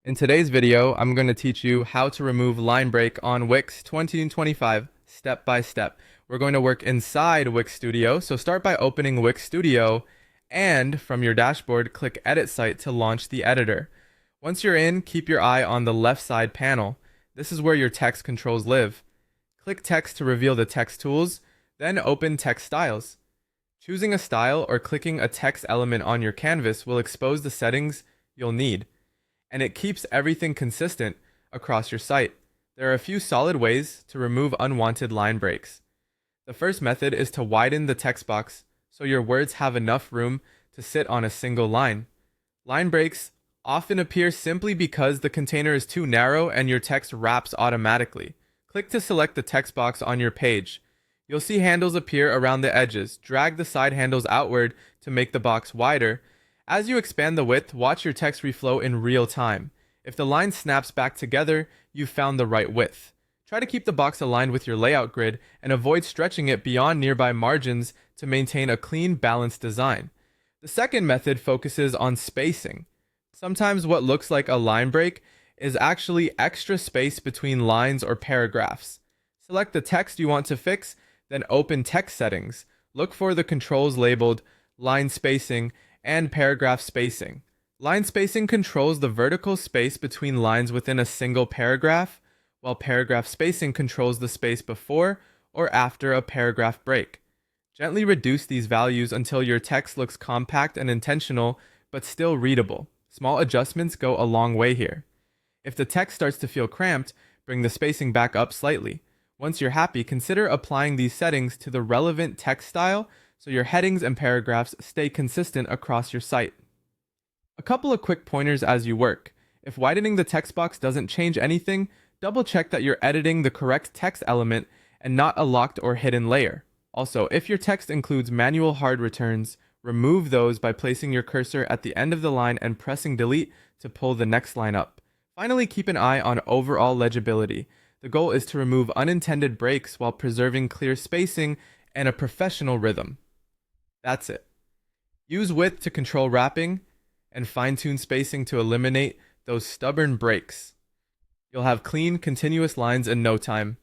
In today's video, I'm going to teach you how to remove line break on Wix 2025 step by step. We're going to work inside Wix Studio, so start by opening Wix Studio and from your dashboard, click Edit Site to launch the editor. Once you're in, keep your eye on the left side panel. This is where your text controls live. Click Text to reveal the text tools, then open Text Styles. Choosing a style or clicking a text element on your canvas will expose the settings you'll need, and it keeps everything consistent across your site. There are a few solid ways to remove unwanted line breaks. The first method is to widen the text box so your words have enough room to sit on a single line. Line breaks often appear simply because the container is too narrow and your text wraps automatically. Click to select the text box on your page. You'll see handles appear around the edges. Drag the side handles outward to make the box wider. As you expand the width, watch your text reflow in real time. If the line snaps back together, you've found the right width. Try to keep the box aligned with your layout grid and avoid stretching it beyond nearby margins to maintain a clean, balanced design. The second method focuses on spacing. Sometimes what looks like a line break is actually extra space between lines or paragraphs. Select the text you want to fix, then open Text Settings. Look for the controls labeled Line Spacing and Paragraph Spacing. Line spacing controls the vertical space between lines within a single paragraph, while paragraph spacing controls the space before or after a paragraph break. Gently reduce these values until your text looks compact and intentional, but still readable. Small adjustments go a long way here. If the text starts to feel cramped, bring the spacing back up slightly. Once you're happy, consider applying these settings to the relevant text style so your headings and paragraphs stay consistent across your site. A couple of quick pointers as you work. If widening the text box doesn't change anything, double check that you're editing the correct text element and not a locked or hidden layer. Also, if your text includes manual hard returns, remove those by placing your cursor at the end of the line and pressing delete to pull the next line up. Finally, keep an eye on overall legibility. The goal is to remove unintended breaks while preserving clear spacing and a professional rhythm. That's it. Use width to control wrapping and fine-tune spacing to eliminate those stubborn breaks. You'll have clean, continuous lines in no time.